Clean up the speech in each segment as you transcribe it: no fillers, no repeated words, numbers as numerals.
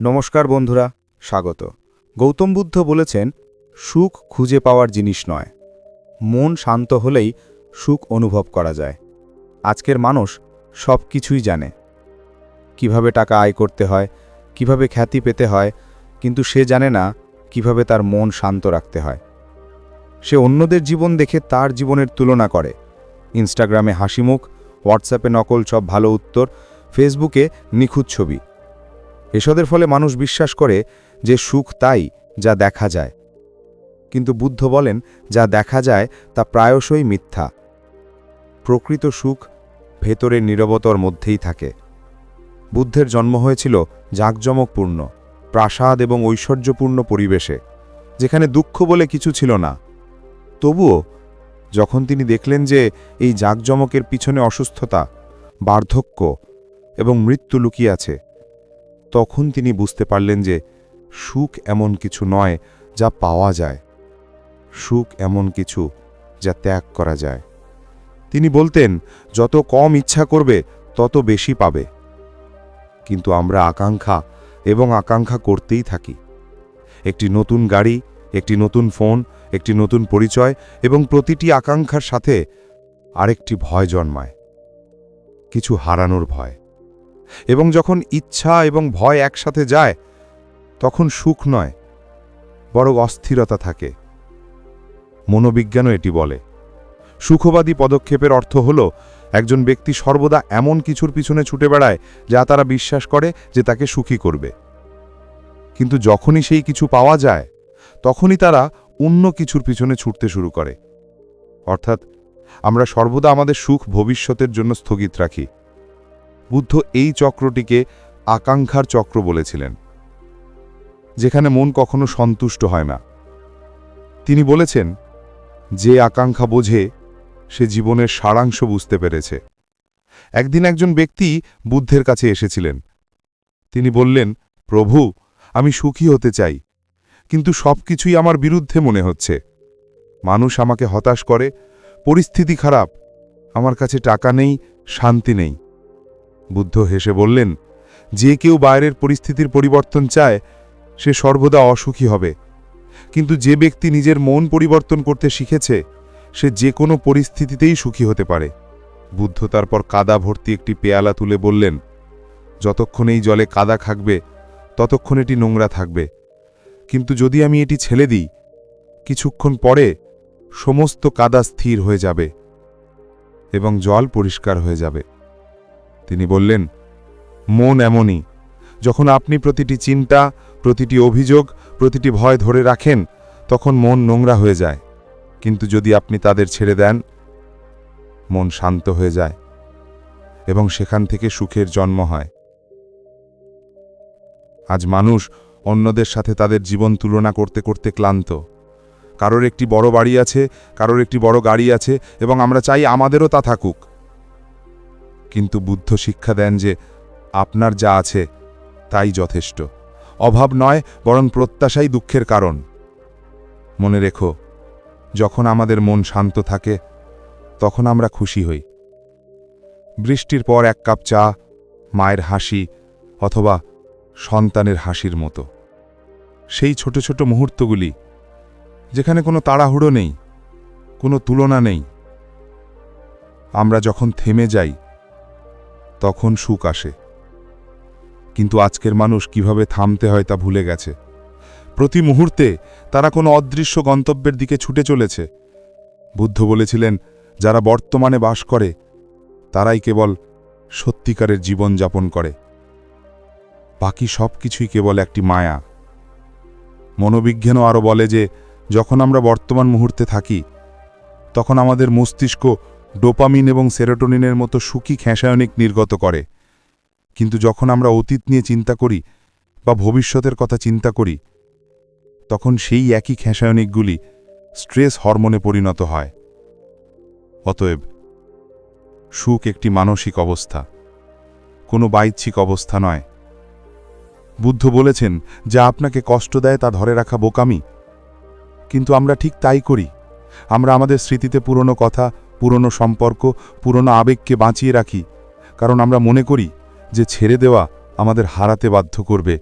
নমস্কার বন্ধুরা, স্বাগত। গৌতম বুদ্ধ বলেছেন, সুখ খুঁজে পাওয়ার জিনিস নয়, মন শান্ত হলেই সুখ অনুভব করা যায়। আজকের মানুষ সব কিছুই জানে, কিভাবে টাকা আয় করতে হয়, কিভাবে খ্যাতি পেতে হয়, কিন্তু সে জানে না কিভাবে তার মন শান্ত রাখতে হয়। সে অন্যদের জীবন দেখে তার জীবনের তুলনা করে। ইনস্টাগ্রামে হাসিমুখ, হোয়াটসঅ্যাপে নকল সব ভালো উত্তর, ফেসবুকে নিখুঁত ছবি। এসবের ফলে মানুষ বিশ্বাস করে যে সুখ তাই যা দেখা যায়। কিন্তু বুদ্ধ বলেন, যা দেখা যায় তা প্রায়শই মিথ্যা। প্রকৃত সুখ ভেতরের নীরবতার মধ্যেই থাকে। বুদ্ধের জন্ম হয়েছিল জাঁকজমকপূর্ণ, প্রাসাদ এবং ঐশ্বর্যপূর্ণ পরিবেশে, যেখানে দুঃখ বলে কিছু ছিল না। তবুও যখন তিনি দেখলেন যে এই জাঁকজমকের পিছনে অসুস্থতা, বার্ধক্য এবং মৃত্যু লুকিয়ে আছে, তখন তিনি বুঝতে পারলেন যে সুখ এমন কিছু নয় যা পাওয়া যায়, সুখ এমন কিছু যা ত্যাগ করা যায়। তিনি বলতেন, যত কম ইচ্ছা করবে তত বেশি পাবে। কিন্তু আমরা আকাঙ্ক্ষা করতেই থাকি। একটি নতুন গাড়ি, একটি নতুন ফোন, একটি নতুন পরিচয়, এবং প্রতিটি আকাঙ্ক্ষার সাথে আরেকটি ভয় জন্মায়, কিছু হারানোর ভয়। এবং যখন ইচ্ছা এবং ভয় একসাথে যায়, তখন সুখ নয়, বরং অস্থিরতা থাকে। মনোবিজ্ঞানও এটি বলে। সুখবাদী পদক্ষেপের অর্থ হল একজন ব্যক্তি সর্বদা এমন কিছুর পিছনে ছুটে বেড়ায় যা তারা বিশ্বাস করে যে তাকে সুখী করবে। কিন্তু যখনই সেই কিছু পাওয়া যায়, তখনই তারা অন্য কিছুর পিছনে ছুটতে শুরু করে। অর্থাৎ আমরা সর্বদা আমাদের সুখ ভবিষ্যতের জন্য স্থগিত রাখি। বুদ্ধ এই চক্রটিকে আকাঙ্ক্ষার চক্র বলেছিলেন, যেখানে মন কখনো সন্তুষ্ট হয় না। তিনি বলেছেন, যে আকাঙ্ক্ষা বোঝে সে জীবনের সারাংশ বুঝতে পেরেছে। একদিন একজন ব্যক্তি বুদ্ধের কাছে এসেছিলেন। তিনি বললেন, প্রভু, আমি সুখী হতে চাই, কিন্তু সবকিছুই আমার বিরুদ্ধে মনে হচ্ছে। মানুষ আমাকে হতাশ করে, পরিস্থিতি খারাপ, আমার কাছে টাকা নেই, শান্তি নেই। বুদ্ধ হেসে বললেন, যে কেউ বাইরের পরিস্থিতির পরিবর্তন চায় সে সর্বদা অসুখী হবে, কিন্তু যে ব্যক্তি নিজের মন পরিবর্তন করতে শিখেছে সে যে কোনো পরিস্থিতিতেই সুখী হতে পারে। বুদ্ধ তারপর কাদা ভর্তি একটি পেয়ালা তুলে বললেন, যতক্ষণ এই জলে কাদা থাকবে ততক্ষণ এটি নোংরা থাকবে, কিন্তু যদি আমি এটি ছেড়ে দিই, কিছুক্ষণ পরে সমস্ত কাদা স্থির হয়ে যাবে এবং জল পরিষ্কার হয়ে যাবে। তিনি বললেন, মন এমনই, যখন আপনি প্রতিটি চিন্তা, প্রতিটি অভিযোগ, প্রতিটি ভয় ধরে রাখেন, তখন মন নোংরা হয়ে যায়। কিন্তু যদি আপনি তাদের ছেড়ে দেন, মন শান্ত হয়ে যায় এবং সেখান থেকে সুখের জন্ম হয়। আজ মানুষ অন্যদের সাথে তাদের জীবন তুলনা করতে করতে ক্লান্ত। কারোর একটি বড় বাড়ি আছে, কারোর একটি বড় গাড়ি আছে, এবং আমরা চাই আমাদেরও তা থাকুক। কিন্তু বুদ্ধ শিক্ষা দেন যে আপনার যা আছে তাই যথেষ্ট। অভাব নয়, বরং প্রত্যাশাই দুঃখের কারণ। মনে রেখো, যখন আমাদের মন শান্ত থাকে তখন আমরা খুশি হই। বৃষ্টির পর এক কাপ চা, মায়ের হাসি, অথবা সন্তানের হাসির মতো। সেই ছোট ছোট মুহূর্তগুলি, যেখানে কোনো তাড়াহুড়ো নেই, কোনো তুলনা নেই। আমরা যখন থেমে যাই তখন সুখ আসে। কিন্তু আজকের মানুষ কিভাবে থামতে হয় তা ভুলে গেছে। প্রতি মুহূর্তে তারা কোনো অদৃশ্য গন্তব্যের দিকে ছুটে চলেছে। বুদ্ধ বলেছিলেন, যারা বর্তমানে বাস করে তারাই কেবল সত্যিকারের জীবন যাপন করে, বাকি সব কিছুই কেবল একটি মায়া। মনোবিজ্ঞানও আরও বলে যে যখন আমরা বর্তমান মুহূর্তে থাকি তখন আমাদের মস্তিষ্ক ডোপামিন এবং সেরোটোনিনের মতো সুখী খ্যাঁসায়নিক নির্গত করে। কিন্তু যখন আমরা অতীত নিয়ে চিন্তা করি বা ভবিষ্যতের কথা চিন্তা করি, তখন সেই একই খ্যাঁসায়নিকগুলি স্ট্রেস হরমোনে পরিণত হয়। অতএব সুখ একটি মানসিক অবস্থা, কোনো বাহ্যিক অবস্থা নয়। বুদ্ধ বলেছেন, যা আপনাকে কষ্ট দেয় তা ধরে রাখা বোকামি। কিন্তু আমরা ঠিক তাই করি। আমরা আমাদের স্মৃতিতে পুরনো কথা, পুরনো সম্পর্ক, পুরনো আবেগকে বাঁচিয়ে রাখি, কারণ আমরা মনে করি যে ছেড়ে দেওয়া আমাদের হারাতে বাধ্য করবে,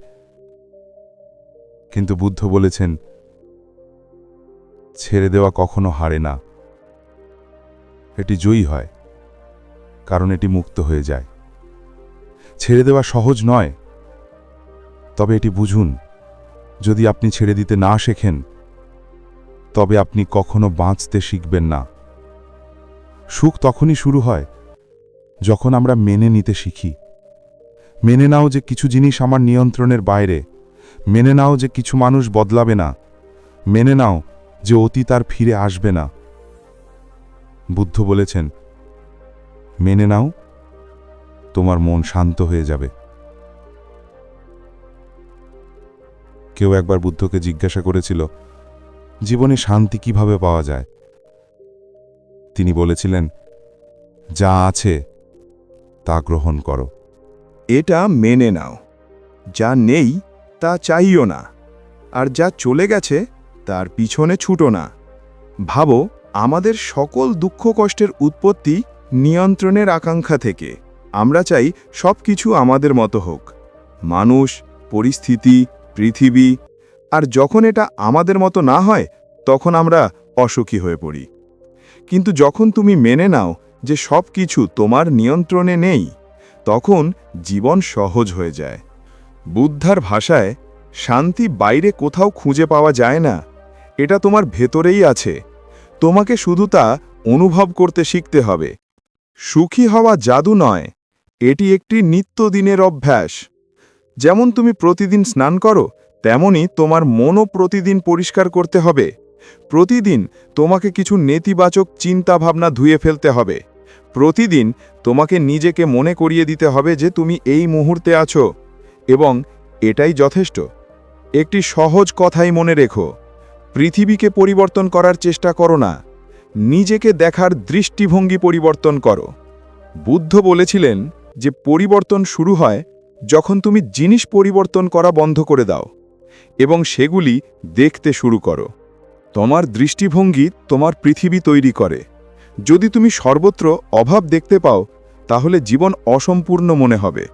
কিন্তু বুদ্ধ বলেছেন, ছেড়ে দেওয়া কখনো হারে না, এটি জয়ী হয়, কারণ এটি মুক্ত হয়ে যায়। ছেড়ে দেওয়া সহজ নয়, তবে এটি বুঝুন, যদি আপনি ছেড়ে দিতে না শেখেন, তবে আপনি কখনো বাঁচতে শিখবেন না। সুখ তখনই শুরু হয় যখন আমরা মেনে নিতে শিখি। মেনে নাও যে কিছু জিনিস আমার নিয়ন্ত্রণের বাইরে, মেনে নাও যে কিছু মানুষ বদলাবে না, মেনে নাও যে অতীত আর ফিরে আসবে না। বুদ্ধ বলেছেন, মেনে নাও, তোমার মন শান্ত হয়ে যাবে। কেউ একবার বুদ্ধকে জিজ্ঞাসা করেছিল, জীবনে শান্তি কিভাবে পাওয়া যায়? তিনি বলেছিলেন, যা আছে তা গ্রহণ করো। এটা মেনে নাও, যা নেই তা চাইও না, আর যা চলে গেছে তার পিছনে ছুটো না। ভাবো, আমাদের সকল দুঃখ কষ্টের উৎপত্তি নিয়ন্ত্রণের আকাঙ্ক্ষা থেকে। আমরা চাই সব কিছু আমাদের মতো হোক, মানুষ, পরিস্থিতি, পৃথিবী। আর যখন এটা আমাদের মতো না হয়, তখন আমরা অসুখী হয়ে পড়ি। কিন্তু যখন তুমি মেনে নাও যে সব কিছু তোমার নিয়ন্ত্রণে নেই, তখন জীবন সহজ হয়ে যায়। বুদ্ধার ভাষায়, শান্তি বাইরে কোথাও খুঁজে পাওয়া যায় না, এটা তোমার ভেতরেই আছে। তোমাকে শুধু তা অনুভব করতে শিখতে হবে। সুখী হওয়া জাদু নয়, এটি একটি নিত্যদিনের অভ্যাস। যেমন তুমি প্রতিদিন স্নান করো, তেমনি তোমার মনও প্রতিদিন পরিষ্কার করতে হবে। প্রতিদিন তোমাকে কিছু নেতিবাচক চিন্তাভাবনা ধুয়ে ফেলতে হবে। প্রতিদিন তোমাকে নিজেকে মনে করিয়ে দিতে হবে যে তুমি এই মুহূর্তে আছো, এবং এটাই যথেষ্ট। একটি সহজ কথাই মনে রেখো, পৃথিবীকে পরিবর্তন করার চেষ্টা করো না, নিজেকে দেখার দৃষ্টিভঙ্গি পরিবর্তন করো। বুদ্ধ বলেছিলেন যে পরিবর্তন শুরু হয় যখন তুমি জিনিস পরিবর্তন করা বন্ধ করে দাও এবং সেগুলি দেখতে শুরু করো। তোমার দৃষ্টিভঙ্গি তোমার পৃথিবী তৈরি করে। যদি তুমি সর্বত্র অভাব দেখতে পাও, তাহলে জীবন অসম্পূর্ণ মনে হবে।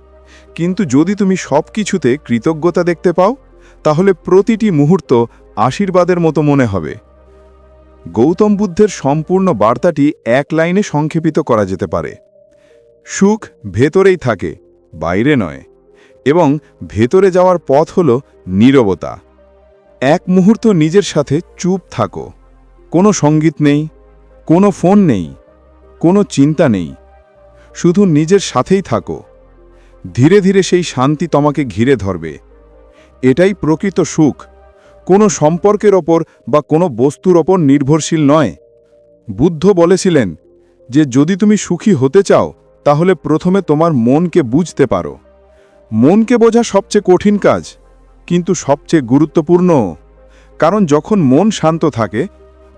কিন্তু যদি তুমি সব কিছুতে কৃতজ্ঞতা দেখতে পাও, তাহলে প্রতিটি মুহূর্ত আশীর্বাদের মতো মনে হবে। গৌতম বুদ্ধের সম্পূর্ণ বার্তাটি এক লাইনে সংক্ষেপিত করা যেতে পারে। সুখ ভেতরেই থাকে, বাইরে নয়, এবং ভেতরে যাওয়ার পথ হল নীরবতা। এক মুহূর্ত নিজের সাথে চুপ থাকো। কোনো সঙ্গীত নেই, কোনো ফোন নেই, কোনো চিন্তা নেই, শুধু নিজের সাথেই থাকো। ধীরে ধীরে সেই শান্তি তোমাকে ঘিরে ধরবে। এটাই প্রকৃত সুখ, কোনো সম্পর্কের ওপর বা কোনো বস্তুর ওপর নির্ভরশীল নয়। বুদ্ধ বলেছিলেন যে যদি তুমি সুখী হতে চাও, তাহলে প্রথমে তোমার মনকে বুঝতে পারো। মনকে বোঝা সবচেয়ে কঠিন কাজ, কিন্তু সবচেয়ে গুরুত্বপূর্ণ। কারণ যখন মন শান্ত থাকে,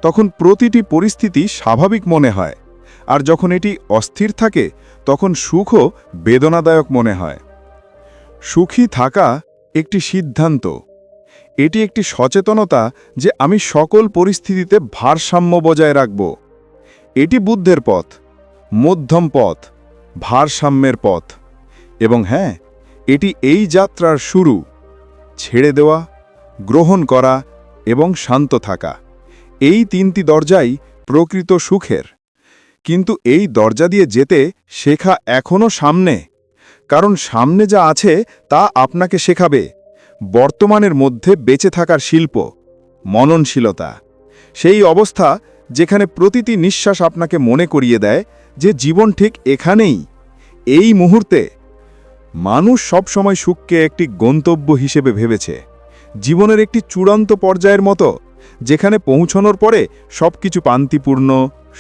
তখন প্রতিটি পরিস্থিতি স্বাভাবিক মনে হয়, আর যখন এটি অস্থির থাকে, তখন সুখও বেদনাদায়ক মনে হয়। সুখী থাকা একটি সিদ্ধান্ত। এটি একটি সচেতনতা যে আমি সকল পরিস্থিতিতে ভারসাম্য বজায় রাখব। এটি বুদ্ধের পথ, মধ্যম পথ, ভারসাম্যের পথ। এবং হ্যাঁ, এটি এই যাত্রার শুরু। ছেড়ে দেওয়া, গ্রহণ করা এবং শান্ত থাকা, এই তিনটি দরজাই প্রকৃত সুখের। কিন্তু এই দরজা দিয়ে যেতে শেখা এখনও সামনে, কারণ সামনে যা আছে তা আপনাকে শেখাবে বর্তমানের মধ্যে বেঁচে থাকার শিল্প, মননশীলতা। সেই অবস্থা যেখানে প্রতিটি নিঃশ্বাস আপনাকে মনে করিয়ে দেয় যে জীবন ঠিক এখানেই, এই মুহূর্তে। মানুষ সবসময় সুখকে একটি গন্তব্য হিসেবে ভেবেছে, জীবনের একটি চূড়ান্ত পর্যায়ের মতো, যেখানে পৌঁছানোর পরে সবকিছু শান্তিপূর্ণ,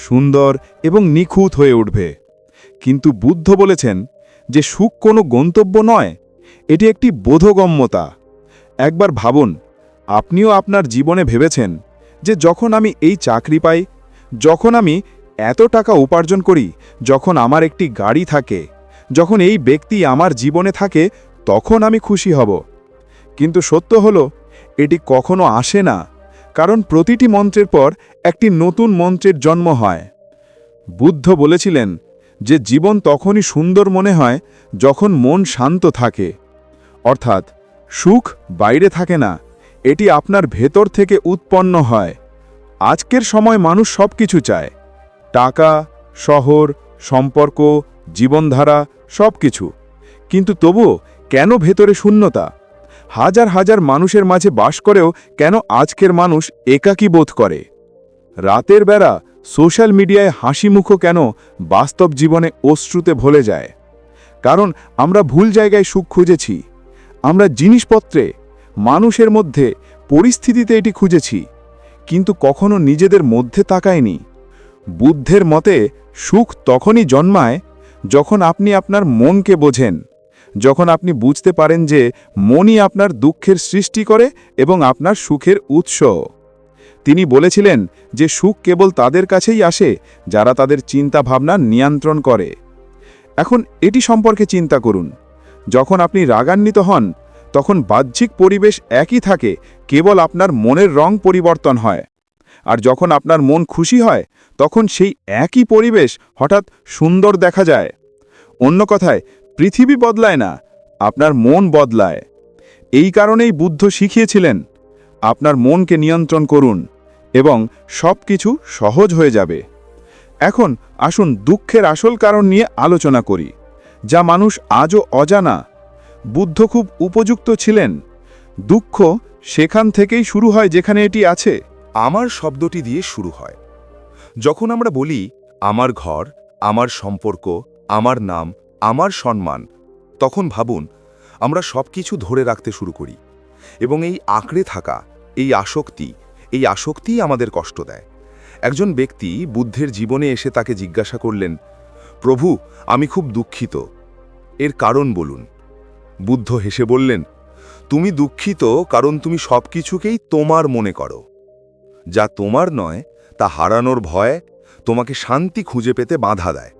সুন্দর এবং নিখুঁত হয়ে উঠবে। কিন্তু বুদ্ধ বলেছেন যে সুখ কোনো গন্তব্য নয়, এটি একটি বোধগম্যতা। একবার ভাবুন, আপনিও আপনার জীবনে ভেবেছেন যে যখন আমি এই চাকরি পাই, যখন আমি এত টাকা উপার্জন করি, যখন আমার একটি গাড়ি থাকে, যখন এই ব্যক্তি আমার জীবনে থাকে, তখন আমি খুশি হব। কিন্তু সত্য হলো, এটি কখনো আসে না, কারণ প্রতিটি মন্ত্রের পর একটি নতুন মন্ত্রের জন্ম হয়। বুদ্ধ বলেছিলেন যে জীবন তখনই সুন্দর মনে হয় যখন মন শান্ত থাকে। অর্থাৎ সুখ বাইরে থাকে না, এটি আপনার ভেতর থেকে উৎপন্ন হয়। আজকের সময় মানুষ সব কিছু চায়, টাকা, শহর, সম্পর্ক, জীবনধারা, সব কিছু। কিন্তু তবুও কেন ভেতরে শূন্যতা? হাজার হাজার মানুষের মাঝে বাস করেও কেন আজকের মানুষ একাকী বোধ করে? রাতের বেলা সোশ্যাল মিডিয়ায় হাসিমুখো কেন বাস্তব জীবনে অশ্রুতে ভুলে যায়? কারণ আমরা ভুল জায়গায় সুখ খুঁজেছি। আমরা জিনিসপত্রে, মানুষের মধ্যে, পরিস্থিতিতে এটি খুঁজেছি, কিন্তু কখনো নিজেদের মধ্যে তাকায়নি। বুদ্ধের মতে সুখ তখনই জন্মায় যখন আপনি আপনার মনকে বোঝেন, যখন আপনি বুঝতে পারেন যে মনই আপনার দুঃখের সৃষ্টি করে এবং আপনার সুখের উৎস। তিনি বলেছিলেন যে সুখ কেবল তাদের কাছেই আসে যারা তাদের চিন্তা ভাবনা নিয়ন্ত্রণ করে। এখন এটি সম্পর্কে চিন্তা করুন। যখন আপনি রাগান্বিত হন, তখন বাহ্যিক পরিবেশ একই থাকে, কেবল আপনার মনের রং পরিবর্তন হয়। আর যখন আপনার মন খুশি হয়, তখন সেই একই পরিবেশ হঠাৎ সুন্দর দেখা যায়। অন্য কথায়, পৃথিবী বদলায় না, আপনার মন বদলায়। এই কারণেই বুদ্ধ শিখিয়েছিলেন, আপনার মনকে নিয়ন্ত্রণ করুন এবং সব কিছু সহজ হয়ে যাবে। এখন আসুন দুঃখের আসল কারণ নিয়ে আলোচনা করি, যা মানুষ আজও অজানা। বুদ্ধ খুব উপযুক্ত ছিলেন। দুঃখ সেখান থেকেই শুরু হয় যেখানে এটি আছে। আমার শব্দটি দিয়ে শুরু হয়। যখন আমরা বলি আমার ঘর, আমার সম্পর্ক, আমার নাম, আমার সম্মান, তখন ভাবুন আমরা সব কিছু ধরে রাখতে শুরু করি এবং এই আঁকড়ে থাকা, এই আসক্তিই আমাদের কষ্ট দেয়। একজন ব্যক্তি বুদ্ধের জীবনে এসে তাকে জিজ্ঞাসা করলেন, প্রভু, আমি খুব দুঃখিত, এর কারণ বলুন। বুদ্ধ হেসে বললেন, তুমি দুঃখিত কারণ তুমি সব কিছুকেই তোমার মনে করো। যা তোমার নয় তা হারানোর ভয় তোমাকে শান্তি খুঁজে পেতে বাধা দেয়।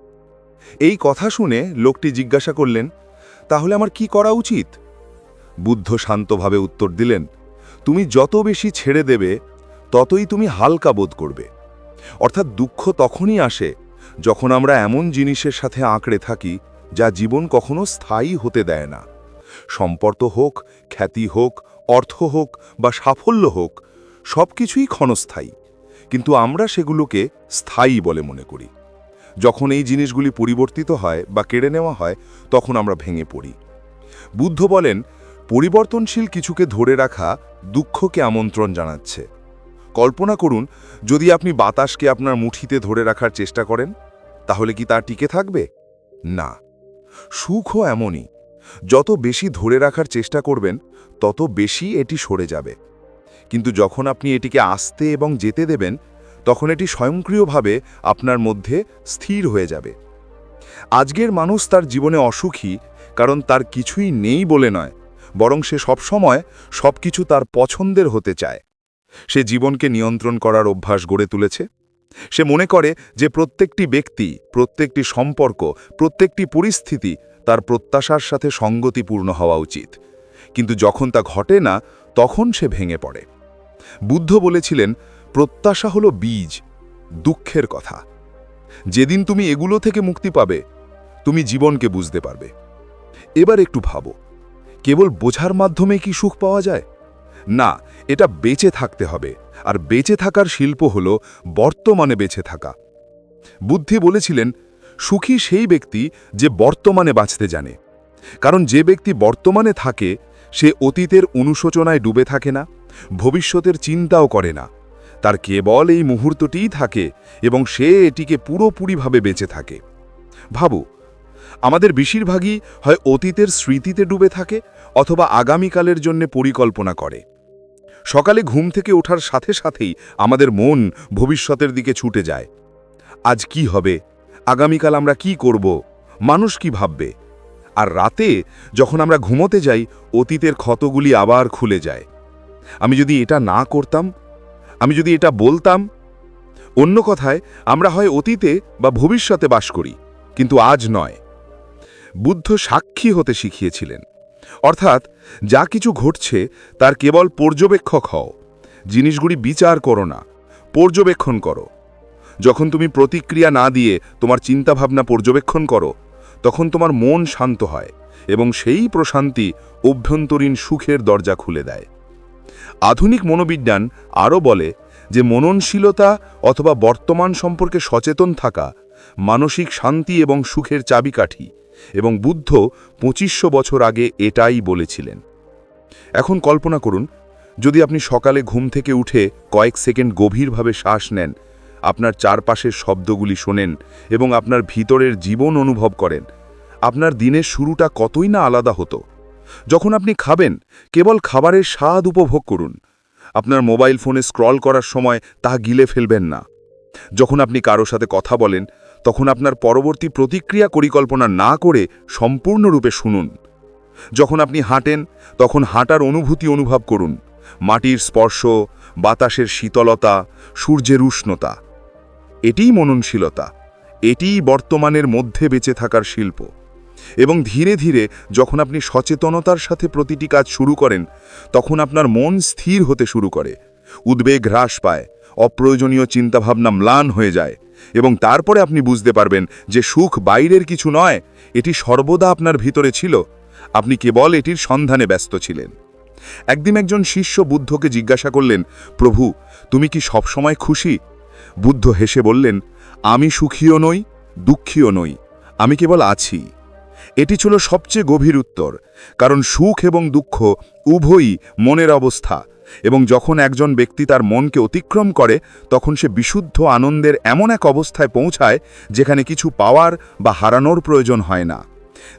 এই কথা শুনে লোকটি জিজ্ঞাসা করলেন, তাহলে আমার কি করা উচিত? বুদ্ধ শান্তভাবে উত্তর দিলেন, তুমি যত বেশি ছেড়ে দেবে ততই তুমি হালকা বোধ করবে। অর্থাৎ দুঃখ তখনই আসে যখন আমরা এমন জিনিসের সাথে আঁকড়ে থাকি যা জীবন কখনো স্থায়ী হতে দেয় না। সম্পর্ক হোক, খ্যাতি হোক, অর্থ হোক বা সাফল্য হোক, সব কিছুই ক্ষণস্থায়ী, কিন্তু আমরা সেগুলোকে স্থায়ী বলে মনে করি। যখন এই জিনিসগুলি পরিবর্তিত হয় বা কেড়ে নেওয়া হয়, তখন আমরা ভেঙে পড়ি। বুদ্ধ বলেন, পরিবর্তনশীল কিছুকে ধরে রাখা দুঃখকে আমন্ত্রণ জানাচ্ছে। কল্পনা করুন, যদি আপনি বাতাসকে আপনার মুঠিতে ধরে রাখার চেষ্টা করেন, তাহলে কি তা টিকে থাকবে? না। সুখও এমনই, যত বেশি ধরে রাখার চেষ্টা করবেন তত বেশি এটি সরে যাবে। কিন্তু যখন আপনি এটিকে আসতে এবং যেতে দেবেন, তখন এটি স্বয়ংক্রিয়ভাবে আপনার মধ্যে স্থির হয়ে যাবে। আজকের মানুষ তার জীবনে অসুখী কারণ তার কিছুই নেই বলে নয়, বরং সে সবসময় সবকিছু তার পছন্দের হতে চায়। সে জীবনকে নিয়ন্ত্রণ করার অভ্যাস গড়ে তুলেছে। সে মনে করে যে প্রত্যেকটি ব্যক্তি, প্রত্যেকটি সম্পর্ক, প্রত্যেকটি পরিস্থিতি তার প্রত্যাশার সাথে সঙ্গতিপূর্ণ হওয়া উচিত। কিন্তু যখন তা ঘটে না, তখন সে ভেঙে পড়ে। বুদ্ধ বলেছিলেন, প্রত্যাশা হলো বীজ, দুঃখের কথা। যেদিন তুমি এগুলো থেকে মুক্তি পাবে, তুমি জীবনকে বুঝতে পারবে। এবার একটু ভাবো, কেবল বোঝার মাধ্যমে কি সুখ পাওয়া যায়? না, এটা বেঁচে থাকতে হবে। আর বেঁচে থাকার শিল্প হলো বর্তমানে বেঁচে থাকা। বুদ্ধি বলেছিলেন, সুখী সেই ব্যক্তি যে বর্তমানে বাঁচতে জানে। কারণ যে ব্যক্তি বর্তমানে থাকে, সে অতীতের অনুশোচনায় ডুবে থাকে না, ভবিষ্যতের চিন্তাও করে না। তার কেবল এই মুহূর্তটিই থাকে এবং সে এটিকে পুরোপুরিভাবে বেঁচে থাকে। ভাবো, আমাদের বেশিরভাগই হয় অতীতের স্মৃতিতে ডুবে থাকে অথবা আগামীকালের জন্য পরিকল্পনা করে। সকালে ঘুম থেকে ওঠার সাথে সাথেই আমাদের মন ভবিষ্যতের দিকে ছুটে যায়। আজ কি হবে, আগামীকাল আমরা কি করব, মানুষ কি ভাববে। আর রাতে যখন আমরা ঘুমোতে যাই, অতীতের ক্ষতগুলি আবার খুলে যায়। আমি যদি এটা না করতাম, আমি যদি এটা বলতাম। অন্য কথায়, আমরা হয় অতীতে বা ভবিষ্যতে বাস করি, কিন্তু আজ নয়। বুদ্ধ সাক্ষী হতে শিখিয়েছিলেন, অর্থাৎ যা কিছু ঘটছে তার কেবল পর্যবেক্ষক হও। জিনিসগুলি বিচার করো না, পর্যবেক্ষণ করো। যখন তুমি প্রতিক্রিয়া না দিয়ে তোমার চিন্তাভাবনা পর্যবেক্ষণ করো, তখন তোমার মন শান্ত হয় এবং সেই প্রশান্তি অভ্যন্তরীণ সুখের দরজা খুলে দেয়। আধুনিক মনোবিজ্ঞান আরও বলে যে মননশীলতা অথবা বর্তমান সম্পর্কে সচেতন থাকা মানসিক শান্তি এবং সুখের চাবিকাঠি, এবং বুদ্ধ 2500 বছর আগে এটাই বলেছিলেন। এখন কল্পনা করুন, যদি আপনি সকালে ঘুম থেকে উঠে কয়েক সেকেন্ড গভীরভাবে শ্বাস নেন, আপনার চারপাশের শব্দগুলি শোনেন এবং আপনার ভিতরের জীবন অনুভব করেন, আপনার দিনের শুরুটা কতই না আলাদা হতো। যখন আপনি খাবেন, কেবল খাবারের স্বাদ উপভোগ করুন। আপনার মোবাইল ফোনে স্ক্রল করার সময় তা গিলে ফেলবেন না। যখন আপনি কারো সাথে কথা বলেন, তখন আপনার পরবর্তী প্রতিক্রিয়া পরিকল্পনা না করে সম্পূর্ণরূপে শুনুন। যখন আপনি হাঁটেন, তখন হাঁটার অনুভূতি অনুভব করুন, মাটির স্পর্শ, বাতাসের শীতলতা, সূর্যের উষ্ণতা। এটিই মননশীলতা, এটিই বর্তমানের মধ্যে বেঁচে থাকার শিল্প। এবং ধীরে ধীরে যখন আপনি সচেতনতার সাথে প্রতিটি কাজ শুরু করেন, তখন আপনার মন স্থির হতে শুরু করে, উদ্বেগ হ্রাস পায়, অপ্রয়োজনীয় চিন্তাভাবনা ম্লান হয়ে যায়, এবং তারপরে আপনি বুঝতে পারবেন যে সুখ বাইরের কিছু নয়, এটি সর্বদা আপনার ভিতরে ছিল। আপনি কেবল এটির সন্ধানে ব্যস্ত ছিলেন। একদিন একজন শিষ্য বুদ্ধকে জিজ্ঞাসা করলেন, প্রভু, তুমি কি সবসময় খুশি? বুদ্ধ হেসে বললেন, আমি সুখীও নই, দুঃখীও নই, আমি কেবল আছি। এটি ছিল সবচেয়ে গভীর উত্তর, কারণ সুখ এবং দুঃখ উভয়ই মনের অবস্থা, এবং যখন একজন ব্যক্তি তার মনকে অতিক্রম করে, তখন সে বিশুদ্ধ আনন্দের এমন এক অবস্থায় পৌঁছায় যেখানে কিছু পাওয়ার বা হারানোর প্রয়োজন হয় না।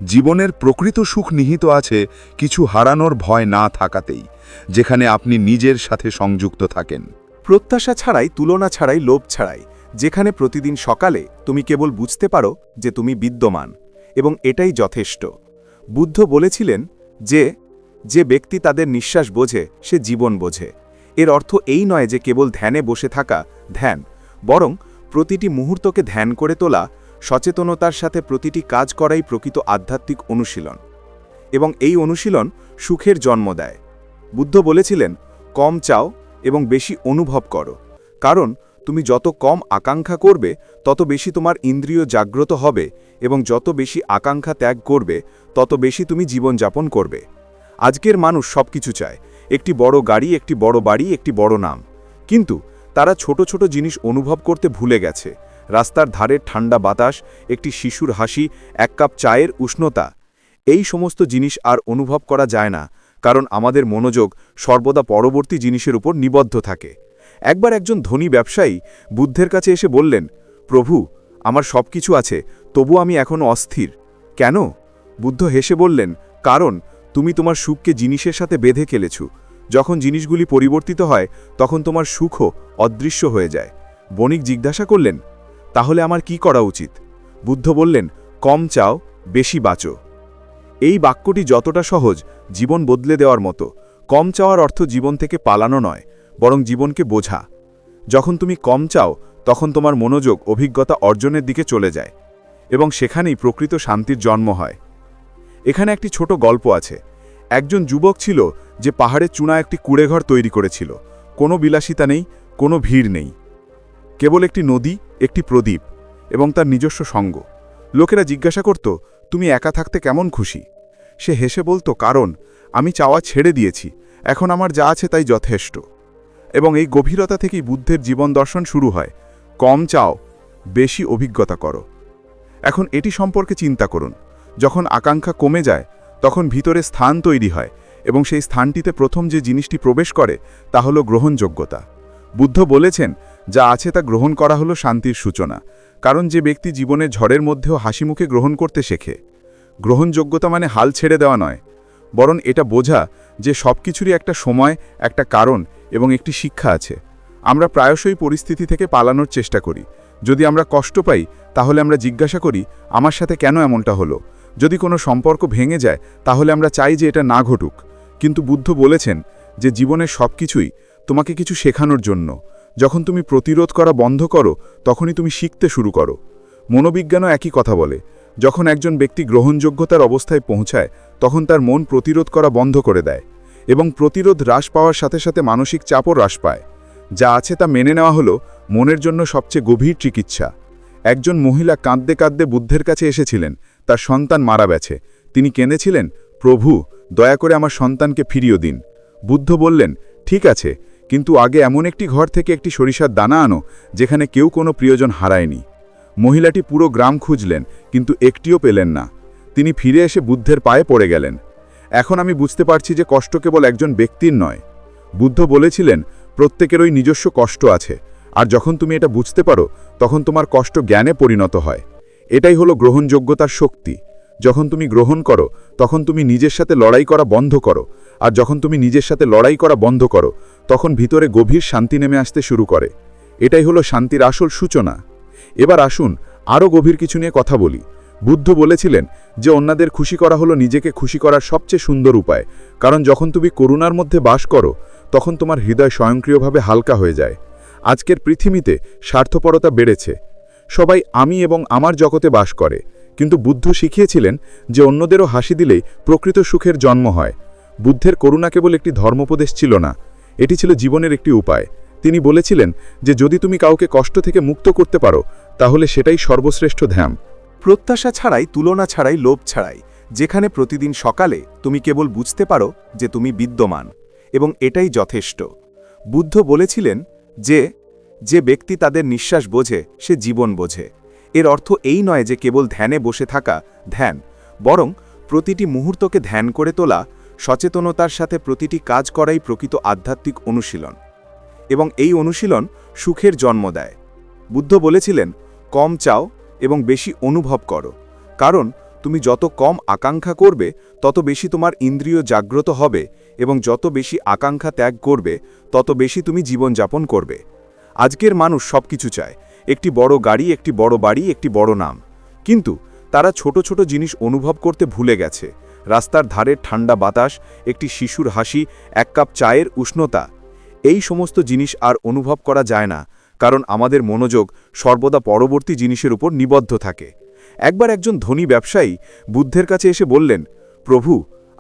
জীবনের প্রকৃত সুখ নিহিত আছে কিছু হারানোর ভয় না থাকাতেই, যেখানে আপনি নিজের সাথে সংযুক্ত থাকেন। প্রত্যাশা ছাড়াই, তুলনা ছাড়াই, লোভ ছাড়াই, যেখানে প্রতিদিন সকালে তুমি কেবল বুঝতে পারো যে তুমি বিদ্যমান, এবং এটাই যথেষ্ট। বুদ্ধ বলেছিলেন যে যে ব্যক্তি তাদের নিঃশ্বাস বোঝে সে জীবন বোঝে। এর অর্থ এই নয় যে কেবল ধ্যানে বসে থাকা ধ্যান, বরং প্রতিটি মুহূর্তকে ধ্যান করে তোলা, সচেতনতার সাথে প্রতিটি কাজ করাই প্রকৃত আধ্যাত্মিক অনুশীলন। এবং এই অনুশীলন সুখের জন্ম দেয়। বুদ্ধ বলেছিলেন, কম চাও এবং বেশি অনুভব করো, কারণ তুমি যত কম আকাঙ্ক্ষা করবে তত বেশি তোমার ইন্দ্রিয় জাগ্রত হবে, এবং যত বেশি আকাঙ্ক্ষা ত্যাগ করবে তত বেশি তুমি জীবনযাপন করবে। আজকের মানুষ সবকিছু চায়, একটি বড় গাড়ি, একটি বড় বাড়ি, একটি বড় নাম, কিন্তু তারা ছোট ছোট জিনিস অনুভব করতে ভুলে গেছে। রাস্তার ধারের ঠান্ডা বাতাস, একটি শিশুর হাসি, এক কাপ চায়ের উষ্ণতা, এই সমস্ত জিনিস আর অনুভব করা যায় না, কারণ আমাদের মনোযোগ সর্বদা পরবর্তী জিনিসের উপর নিবদ্ধ থাকে। একবার একজন ধনী ব্যবসায়ী বুদ্ধের কাছে এসে বললেন, প্রভু, আমার সব কিছু আছে, তবু আমি এখনও অস্থির। কেন? বুদ্ধ হেসে বললেন, কারণ তুমি তোমার সুখকে জিনিসের সাথে বেঁধে ফেলেছ। যখন জিনিসগুলি পরিবর্তিত হয়, তখন তোমার সুখও অদৃশ্য হয়ে যায়। বণিক জিজ্ঞাসা করলেন, তাহলে আমার কি করা উচিত? বুদ্ধ বললেন, কম চাও, বেশি বাঁচো। এই বাক্যটি যতটা সহজ, জীবন বদলে দেওয়ার মতো। কম চাওয়ার অর্থ জীবন থেকে পালানো নয়, বরং জীবনকে বোঝা। যখন তুমি কম চাও, তখন তোমার মনোযোগ অভিজ্ঞতা অর্জনের দিকে চলে যায়, এবং সেখানেই প্রকৃত শান্তির জন্ম হয়। এখানে একটি ছোট গল্প আছে। একজন যুবক ছিল যে পাহাড়ের চূড়ায় একটি কুঁড়েঘর তৈরি করেছিল। কোনো বিলাসিতা নেই, কোনো ভিড় নেই, কেবল একটি নদী, একটি প্রদীপ এবং তার নিজস্ব সঙ্গ। লোকেরা জিজ্ঞাসা করত, তুমি একা থাকতে কেমন খুশি? সে হেসে বলতো, কারণ আমি চাওয়া ছেড়ে দিয়েছি, এখন আমার যা আছে তাই যথেষ্ট। এবং এই গভীরতা থেকেই বুদ্ধের জীবন দর্শন শুরু হয়, কম চাও, বেশি অভিজ্ঞতা করো। এখন এটি সম্পর্কে চিন্তা করুন। যখন আকাঙ্ক্ষা কমে যায়, তখন ভিতরে স্থান তৈরি হয়, এবং সেই স্থানটিতে প্রথম যে জিনিসটি প্রবেশ করে তা হলো গ্রহণযোগ্যতা। বুদ্ধ বলেছেন, যা আছে তা গ্রহণ করা হলো শান্তির সূচনা, কারণ যে ব্যক্তি জীবনের ঝড়ের মধ্যেও হাসিমুখে গ্রহণ করতে শেখে। গ্রহণযোগ্যতা মানে হাল ছেড়ে দেওয়া নয়, বরং এটা বোঝা যে সব কিছুরই একটা সময়, একটা কারণ এবং একটি শিক্ষা আছে। আমরা প্রায়শই পরিস্থিতি থেকে পালানোর চেষ্টা করি। যদি আমরা কষ্ট পাই, তাহলে আমরা জিজ্ঞাসা করি, আমার সাথে কেন এমনটা হলো? যদি কোনো সম্পর্ক ভেঙে যায়, তাহলে আমরা চাই যে এটা না ঘটুক। কিন্তু বুদ্ধ বলেছেন যে জীবনের সব কিছুই তোমাকে কিছু শেখানোর জন্য। যখন তুমি প্রতিরোধ করা বন্ধ করো, তখনই তুমি শিখতে শুরু করো। মনোবিজ্ঞানও একই কথা বলে। যখন একজন ব্যক্তি গ্রহণযোগ্যতার অবস্থায় পৌঁছায়, তখন তার মন প্রতিরোধ করা বন্ধ করে দেয়, এবং প্রতিরোধ হ্রাস পাওয়ার সাথে সাথে মানসিক চাপও হ্রাস পায়। যা আছে তা মেনে নেওয়া হলো মনের জন্য সবচেয়ে গভীর চিকিৎসা। একজন মহিলা কাঁদতে কাঁদতে বুদ্ধের কাছে এসেছিলেন, তার সন্তান মারা গেছে। তিনি কেঁদেছিলেন, প্রভু, দয়া করে আমার সন্তানকে ফিরিয়ে দিন। বুদ্ধ বললেন, ঠিক আছে, কিন্তু আগে এমন একটি ঘর থেকে একটি সরিষার দানা আনো যেখানে কেউ কোনো প্রিয়জন হারায়নি। মহিলাটি পুরো গ্রাম খুঁজলেন, কিন্তু একটিও পেলেন না। তিনি ফিরে এসে বুদ্ধের পায়ে পড়ে গেলেন। এখন আমি বুঝতে পারছি যে কষ্ট কেবল একজন ব্যক্তির নয়। বুদ্ধ বলেছিলেন, প্রত্যেকেরই নিজস্ব কষ্ট আছে, আর যখন তুমি এটা বুঝতে পারো তখন তোমার কষ্ট জ্ঞানে পরিণত হয়। এটাই হলো গ্রহণযোগ্যতার শক্তি। যখন তুমি গ্রহণ করো তখন তুমি নিজের সাথে লড়াই করা বন্ধ করো, আর যখন তুমি নিজের সাথে লড়াই করা বন্ধ করো তখন ভিতরে গভীর শান্তি নেমে আসতে শুরু করে। এটাই হলো শান্তির আসল সূচনা। এবার আসুন আরও গভীর কিছু নিয়ে কথা বলি। বুদ্ধ বলেছিলেন যে অন্যদের খুশি করা হলো নিজেকে খুশি করার সবচেয়ে সুন্দর উপায়, কারণ যখন তুমি করুণার মধ্যে বাস করো তখন তোমার হৃদয় স্বয়ংক্রিয়ভাবে হালকা হয়ে যায়। আজকের পৃথিবীতে স্বার্থপরতা বেড়েছে। সবাই আমি এবং আমার জগতে বাস করে, কিন্তু বুদ্ধ শিখিয়েছিলেন যে অন্যদেরও হাসি দিলেই প্রকৃত সুখের জন্ম হয়। বুদ্ধের করুণা কেবল একটি ধর্মোপদেশ ছিল না, এটি ছিল জীবনের একটি উপায়। তিনি বলেছিলেন যে যদি তুমি কাউকে কষ্ট থেকে মুক্ত করতে পারো তাহলে সেটাই সর্বশ্রেষ্ঠ ধ্যান। প্রত্যাশা ছাড়াই, তুলনা ছাড়াই, লোভ ছাড়াই, যেখানে প্রতিদিন সকালে তুমি কেবল বুঝতে পারো যে তুমি বিদ্যমান এবং এটাই যথেষ্ট। বুদ্ধ বলেছিলেন যে ব্যক্তি তাদের নিঃশ্বাস বোঝে সে জীবন বোঝে। এর অর্থ এই নয় যে কেবল ধ্যানে বসে থাকা ধ্যান, বরং প্রতিটি মুহূর্তকে ধ্যান করে তোলা, সচেতনতার সাথে প্রতিটি কাজ করাই প্রকৃত আধ্যাত্মিক অনুশীলন। এবং এই অনুশীলন সুখের জন্ম দেয়। বুদ্ধ বলেছিলেন, কম চাও এবং বেশি অনুভব করো, কারণ তুমি যত কম আকাঙ্ক্ষা করবে তত বেশি তোমার ইন্দ্রিয় জাগ্রত হবে, এবং যত বেশি আকাঙ্ক্ষা ত্যাগ করবে তত বেশি তুমি জীবনযাপন করবে। আজকের মানুষ সবকিছু চায়, একটি বড় গাড়ি, একটি বড় বাড়ি, একটি বড় নাম, কিন্তু তারা ছোট ছোট জিনিস অনুভব করতে ভুলে গেছে। রাস্তার ধারের ঠান্ডা বাতাস, একটি শিশুর হাসি, এক কাপ চায়ের উষ্ণতা, এই সমস্ত জিনিস আর অনুভব করা যায় না, কারণ আমাদের মনোযোগ সর্বদা পরবর্তী জিনিসের উপর নিবদ্ধ থাকে। একবার একজন ধনী ব্যবসায়ী বুদ্ধের কাছে এসে বললেন, প্রভু,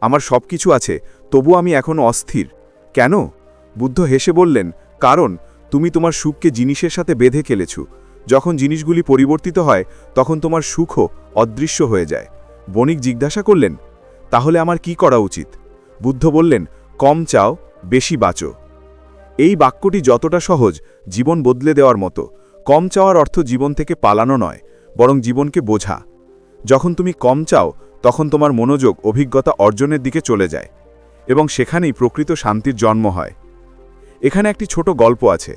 আমার সব কিছু আছে, তবু আমি এখনও অস্থির। কেন? বুদ্ধ হেসে বললেন, কারণ তুমি তোমার সুখকে জিনিসের সাথে বেঁধে ফেলেছ। যখন জিনিসগুলি পরিবর্তিত হয় তখন তোমার সুখও অদৃশ্য হয়ে যায়। বণিক জিজ্ঞাসা করলেন, তাহলে আমার কি করা উচিত? বুদ্ধ বললেন, কম চাও, বেশি বাঁচো। এই বাক্যটি যতটা সহজ, জীবন বদলে দেওয়ার মতো। কম চাওয়ার অর্থ জীবন থেকে পালানো নয়, বরং জীবনকে বোঝা। যখন তুমি কম চাও তখন তোমার মনোযোগ অভিজ্ঞতা অর্জনের দিকে চলে যায়, এবং সেখানেই প্রকৃত শান্তির জন্ম হয়। এখানে একটি ছোট গল্প আছে।